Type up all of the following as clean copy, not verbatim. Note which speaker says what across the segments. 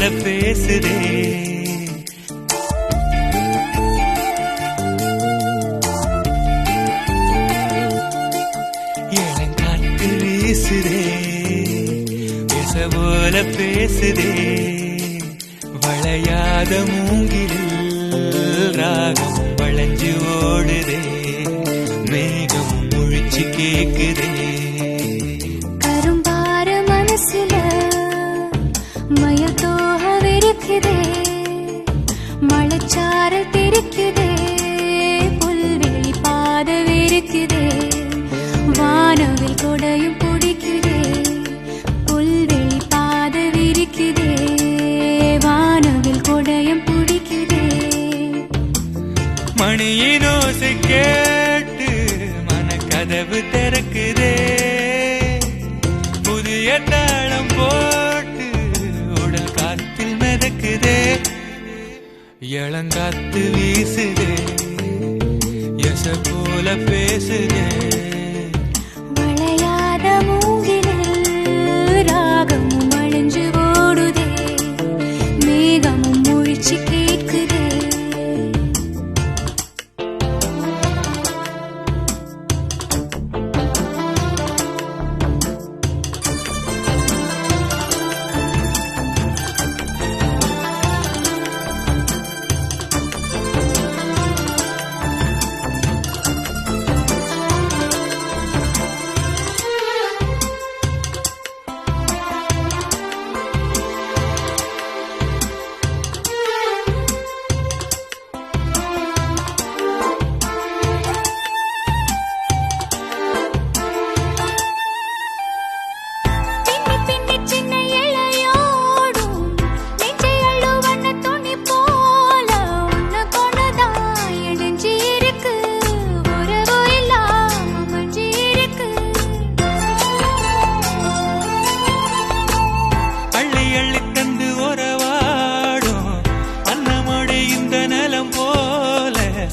Speaker 1: போல பேசுதே. இளங்காற்று வீசுதே, பேச போல பேசுதே. வளையாத மூங்கிலில் ராகம் வளைஞ்சு ஓடுதே. மேகம் முழிச்சு கேக்குதே.
Speaker 2: கரும்பார மனசுல மயில் தோக விரிக்குதே. மழைச்சாரல் தெரிக்குதே. புல்வெளி பாத விரிக்குதே. வானவில் கொடையும் பிடிக்குதே. புல்வெளி பாத விரிக்குதே. வானவில் கொடையும் பிடிக்குதே.
Speaker 1: மணியின் ஓசை கேட்டு மனக்கதவு திறக்குதே. புதிய தாளம் போட்டு உடல் காத்தில் மிதக்குதே. இளங்காத்து வீசுதே, எச போல பேசுதே.
Speaker 2: வளையாத மூங்கிலில் ராகமும் அழிஞ்சு ஓடுதே. மேகமும் முழிச்சு கேட்குதே.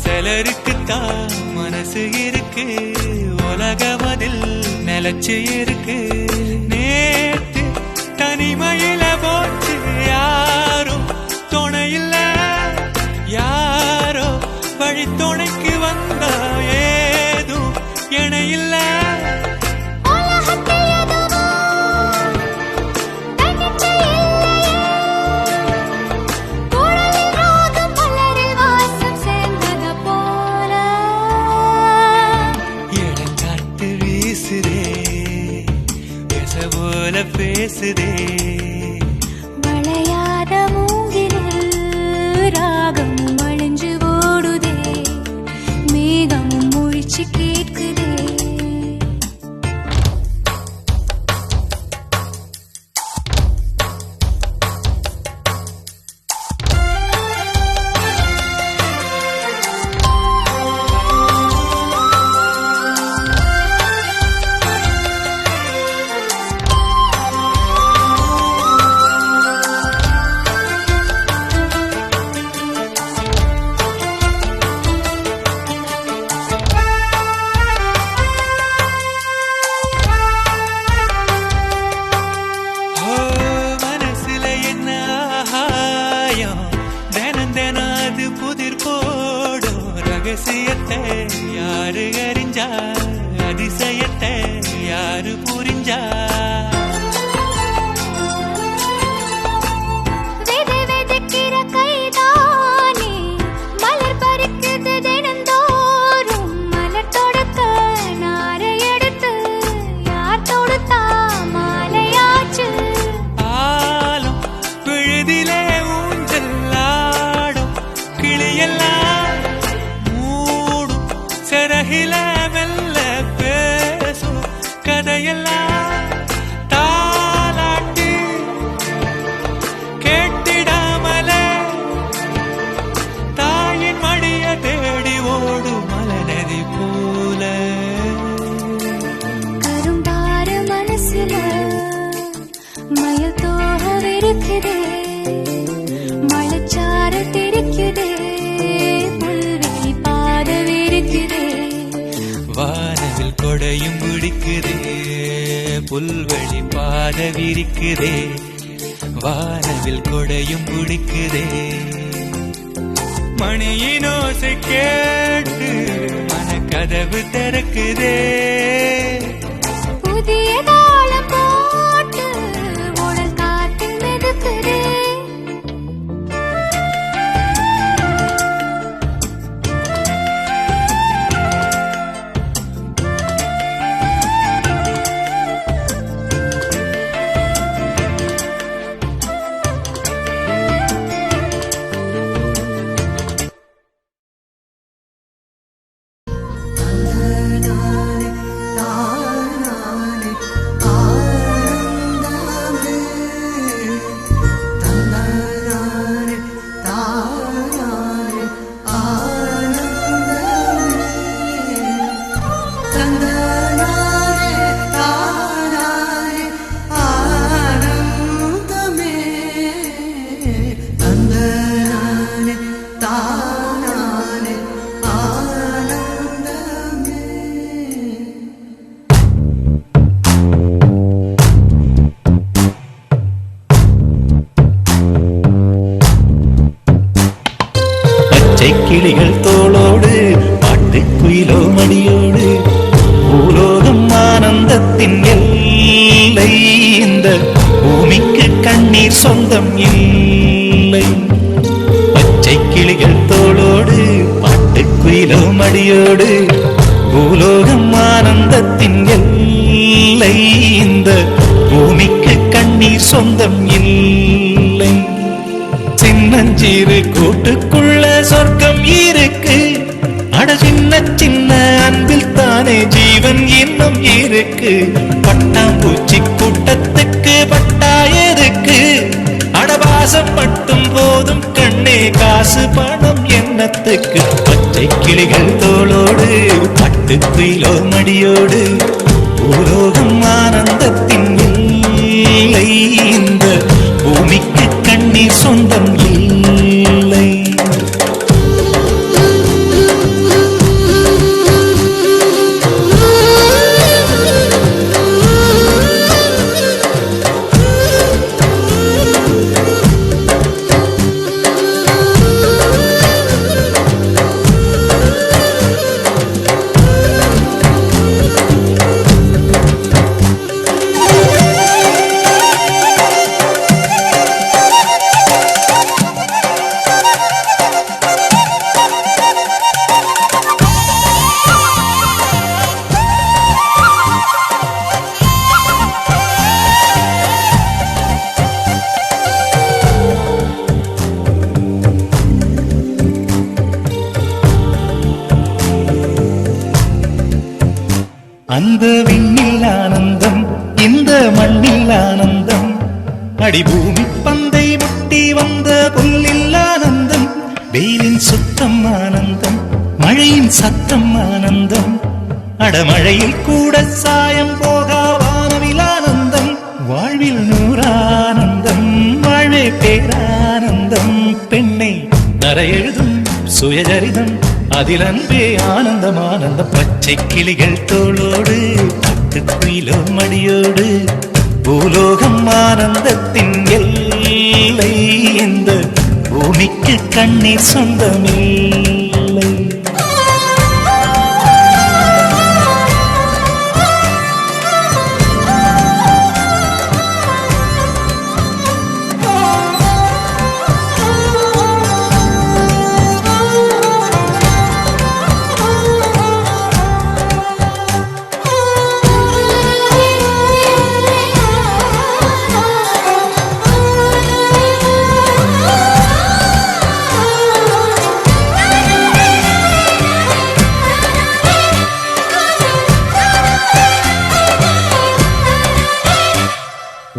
Speaker 1: சிலருக்குத்தான் மனசு இருக்கு, உலகமதில் நிலச்சு இருக்கு. நேற்று தனிமையில போச்சு, யாரும் துணையில்ல. யாரோ வழி துணைக்கு வந்தா ஏதும் இணையில்ல. போல பேசுதே.
Speaker 2: வளையாத மூங்கிலில் ராகமும் அழிஞ்சு ஓடுதே. மேகமும் முழிச்சு கேட்குதே.
Speaker 1: ரகசியத்தை யாரு அறிஞ்சா, அதிசயத்தை யாரு புரிஞ்சா.
Speaker 2: விதைக்கிற கைதானே மலர் பறிக்குது தினந்தோறும். மலர் தொடுத்த நாரை எடுத்து யார் தொடுத்தா மாலையாச்சு.
Speaker 1: ஆலம் விழுதிலே ஊஞ்சல் ஆடும் கிளியெல்லாம் சிறகில மெல்ல பேசும் கதையெல்லாம் தாலாட்டி கேட்டிடாமலே தாயின் மடிய தேடி ஓடும் மலநதி போல.
Speaker 2: கரும்பார மனசுல மயில் தோக விரிக்குதே. மழைச்சாரல் தெரிக்குதே. புல்வெளி பாத விரிக்குதே.
Speaker 1: வானவில் கொடையும் பிடிக்குதே. புல்வெளி பாத விரிக்குதே. வானவில் கொடையும் பிடிக்குதே. மணியின் ஓசை கேட்டு மனக்கதவு திறக்குதே.
Speaker 2: புதிய தாளம் போட்டு உடல் காற்றில் மிதக்குதே.
Speaker 1: கிளிகள் தோளோடு பாட்டு குயிலோ மடியோடு பூலோகம் ஆனந்தத்தின் எல்லை. இந்த பூமிக்கு கண்ணீர் சொந்தம் இல்லை. பச்சை கிளிகள் தோளோடு பாட்டு குயிலோ மடியோடு பூலோகம் ஆனந்தத்தின் எல்லை. இந்த பூமிக்கு கண்ணீர் சொந்தம் இல்லை. சின்னஞ்சிறு கூட்டுக்குள்ள சொர்க்கம் இருக்கு. அட சின்ன சின்ன அன்பில் தானே ஜீவன் இன்னும் இருக்கு. பட்டாம்பூச்சி கூட்டத்துக்கு பட்டாயதுக்கு. அடவாசம் மட்டும் போதும் கண்ணே, காசு பணம் எண்ணத்துக்கு. பச்சை கிளிகள் தோளோடு பட்டு குயிலோ மடியோடு பூலோகம் ஆனந்தத்தின் இல்லை. இந்த பூமிக்கு கண்ணீர் சொந்தம் இல்லை. அந்த விண்ணில் ஆனந்தம், இந்த மண்ணில் ஆனந்தம். அடிபூமி பந்தை முட்டி வந்த புல்லில் ஆனந்தம். வெயிலின் சுத்தம் ஆனந்தம், மழையின் சத்தம் ஆனந்தம். அடமழையில் கூட சாயம் போகா வானவில் ஆனந்தம். வாழ்வில் நூறானந்தம், வாழ்வே பேரானந்தம். பெண்ணை நரையெழுதும் சுயஜரிதம், அதில் அன்பே ஆனந்தம் ஆனந்தம். பச்சை கிளிகள் தோளோடு பட்டு குயிலோ மடியோடு பூலோகம் ஆனந்தத்தின் எல்லை. இந்த பூமிக்கு கண்ணீர் சொந்தமில்லை.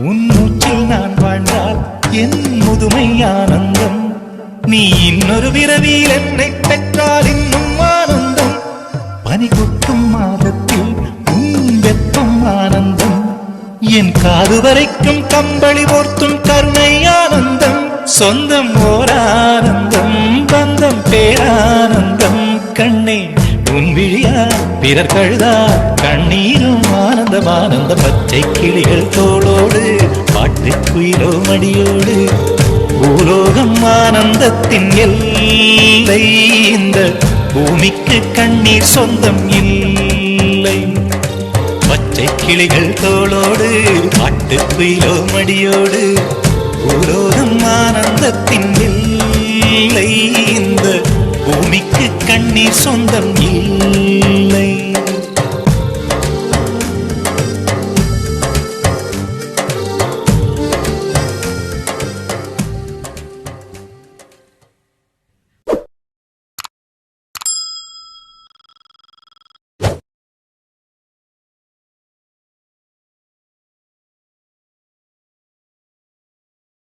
Speaker 1: உன் மூச்சில் நான் வாழ்ந்தால் என் முதுமை ஆனந்தம். நீ இன்னொரு விரவியில் என்னை பெற்றால் இன்னும் ஆனந்தம். பனி கொட்டும் மாதத்தில் உன் வெப்பம் ஆனந்தம். என் காது வரைக்கும் கம்பளி போர்த்தும் கருணை ஆனந்தம். சொந்தம் ஓர் ஆனந்தம், பந்தம் பேரானந்தம். கண்ணே உன் விழியா பிறர் கழுதா கண்ணீரும் ஆனந்த ஆனந்த பச்சை கிளிகள் தோளோடு பாட்டுக்குயிலோ மடியோடு பூலோகம் ஆனந்தத்தின் எல்லை இந்த பூமிக்கு கண்ணீர் சொந்தம் இல்லை பச்சை கிளிகள் தோளோடு பாட்டுக்குயிலோ மடியோடு பூலோகம் ஆனந்தத்தின் எல்லை இந்த பூமிக்கு கண்ணீர் சொந்தம் இல்லை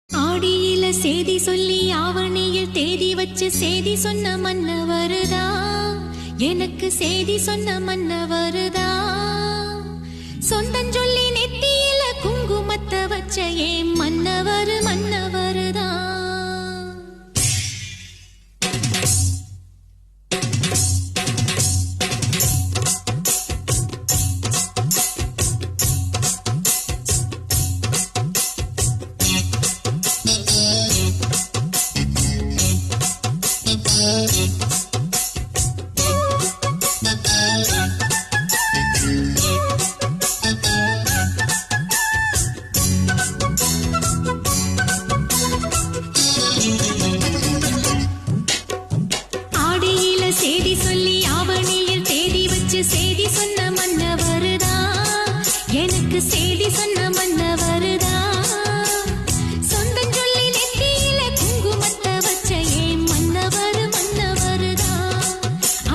Speaker 2: ஆடியில சேதி சொல்லி ஆவணியில் தேதி வச்சு சேதி சொன்ன மன்னவருதா எனக்கு சேதி சொன்ன மன்னவருதா சொந்தஞ்சொல்லி நெத்தியில குங்குமத்தை வச்ச ஏன் மன்னவரு மன்னவருதா சேதி சொல்லி ஆவணியில் தேதி வச்சு சேதி சொன்ன மன்னவருதா எனக்கு சேதி சொன்ன மன்னவருதா சொந்தஞ்சொல்லி நெத்தியில குங்குமத்தை வச்ச ஏன் மன்னவரு மன்னவருதா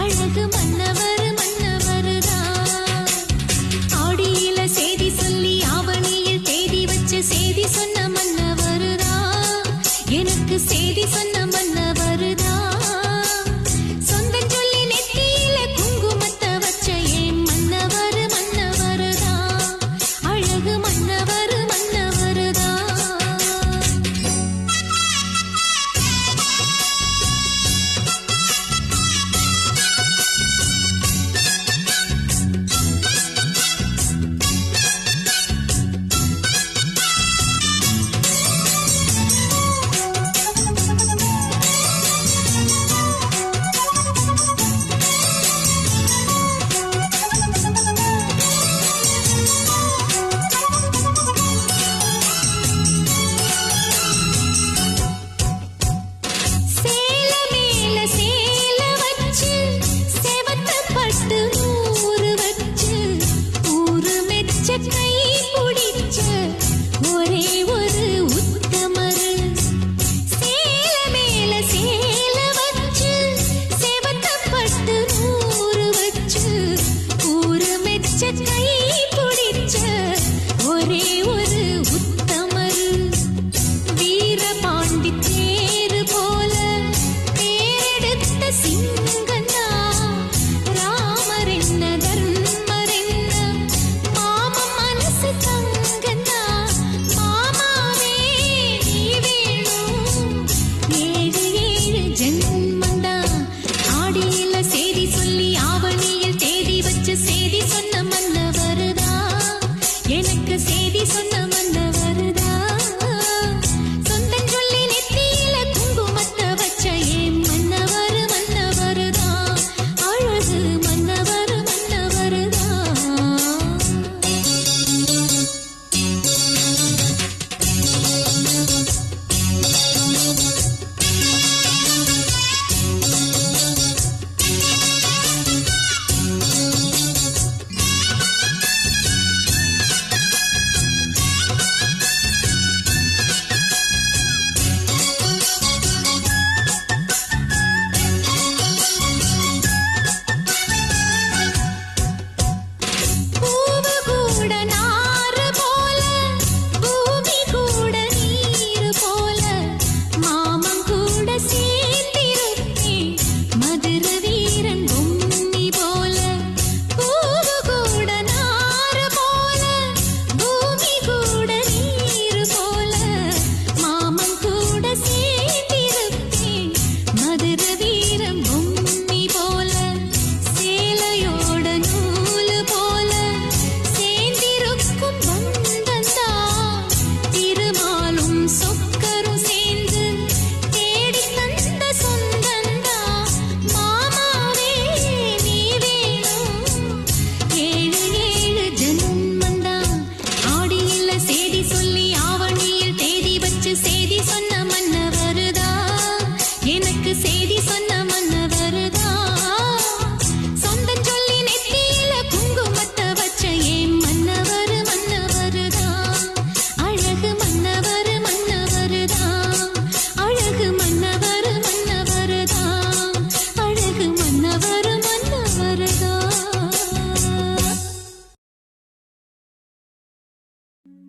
Speaker 2: அழகு மன்னவரு மன்னவருதா ஆடியில சேதி சொல்லி ஆவணியில் தேதி வச்சு சேதி சொன்ன மன்னவருதா எனக்கு சேதி சொன்ன மன்னவருதா மன்னவரு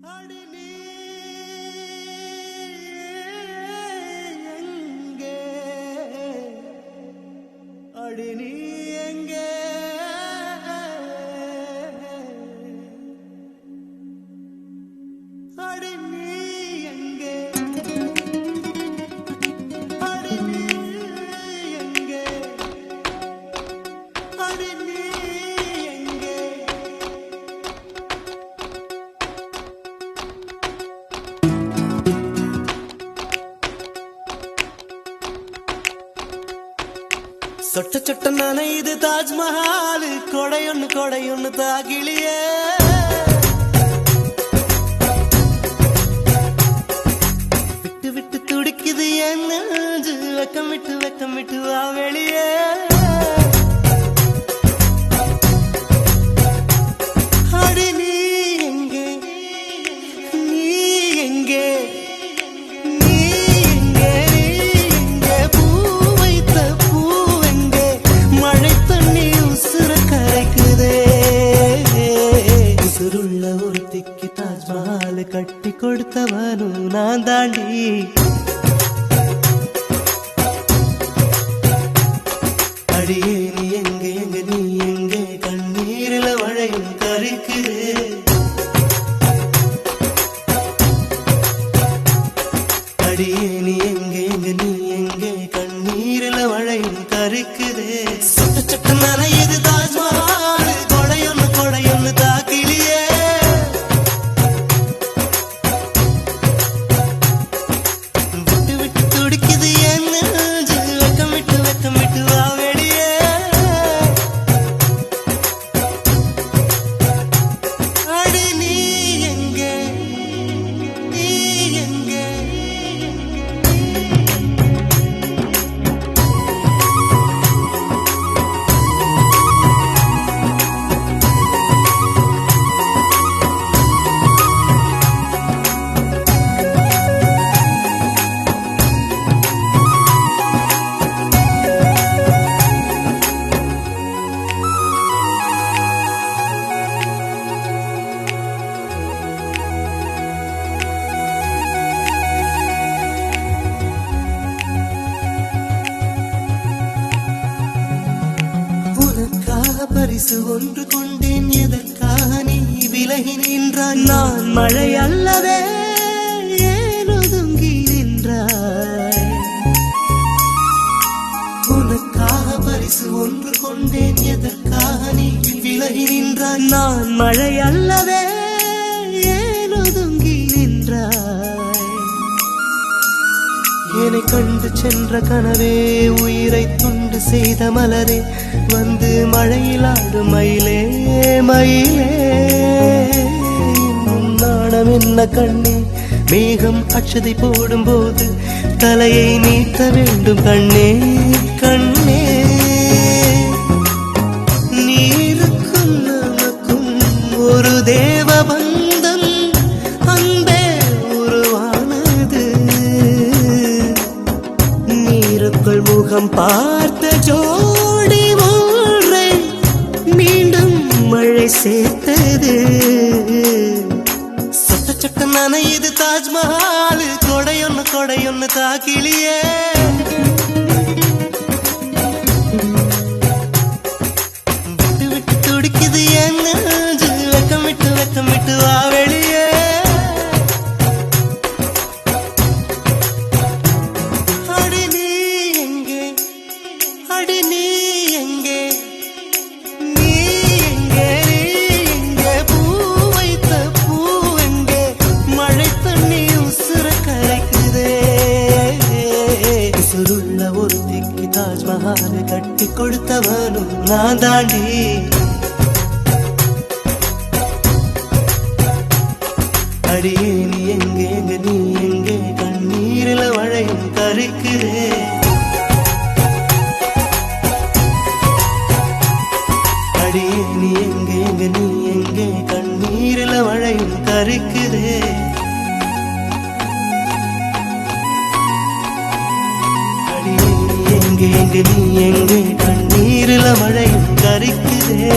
Speaker 3: அடி நீ எங்கே அடி நீ எங்கே அடி நீ எங்கே அடி நீ எங்கே அடி நீ எங்கே சொட்ட சொட்ட நனையுது தாஜ்மஹால் கொடையொன்னு தாகிலியே விட்டு விட்டு துடிக்குது என் நெஞ்சு வெக்கமிட்டு வா வெளியே அடி நீ எங்கே நீ எங்கே நீ எங்கே பூ வைத்த பூவெங்கே மழை தண்ணி உசுர கரைக்குதே உசுருள்ள ஒருத்திக்கு தாஜ்மஹால் கட்டி கொடுத்தவனும் நான் தாண்டி அடியே நீ எங்கே நீ எங்கே கண்ணீரில மழையும் கரைக்குதே அடியே நீ எங்கே நீ எங்கே கண்ணீரில மழையும் கரைக்குதே சொட்ட சொட்ட நனையுது தாஜ்மஹால் கொடையொன்னு தாக்கிலியே விட்டு விட்டு துடிக்குது என் நெஞ்சு வெக்கமிட்டு வா வெளியே அடி நீ எங்கே நீ எங்கே உனக்காக பரிசு ஒன்று கொண்டேன் எதற்காக நீ விலகி நின்றாய் நான் மழை அல்லவே ஏன் ஒதுங்கி நின்றாய் உனக்காக பரிசு ஒன்று கொண்டேன் எதற்காக நீ விலகி நின்றாய் நான் மழை அல்லவே ஏன் ஒதுங்கி நின்றாய் என்னை கண்டு சென்ற கனவே உயிரை துண்டு செய்த மலரே வந்து மழையில் ஆடும் மயிலே மயிலே இன்னும் நாணம் என்ன கண்ணே மேகம் அச்சதை போடும் போது தலையை நீட்ட வேண்டும் கண்ணே கண்ணே நீருக்கும் நமக்கும் ஒரு தேவ பந்தம் அன்பே உருவானது நீருக்குள் முகம் பார்த்த ஜோடி ஒன்றை மீண்டும் மழை சேர்த்தது சொட்ட சொட்ட நனையுது தாஜ்மஹால் கொடையொன்னு தாக்கிலியே விட்டு விட்டு துடிக்குது என் நெஞ்சு வெக்கமிட்டு வா வெளியே அடி நீ எங்கே அடி நீ எங்கே நீ எங்கே பூ வைத்த பூவெங்கே மழை தண்ணி உசுர கரைக்குதே உசுருள்ள ஒருத்திக்கு தாஜ்மஹால் கட்டி கொடுத்தவனும் நான் தாண்டி அடியே நீ எங்கே நீ எங்கே கண்ணீரில மழையும் கரைக்குதே அடியே நீ எங்கே நீ எங்கே கண்ணீரில மழையும் கரைக்குதே அடியே நீ எங்கே நீ எங்கே கண்ணீரில மழையும் கரைக்குதே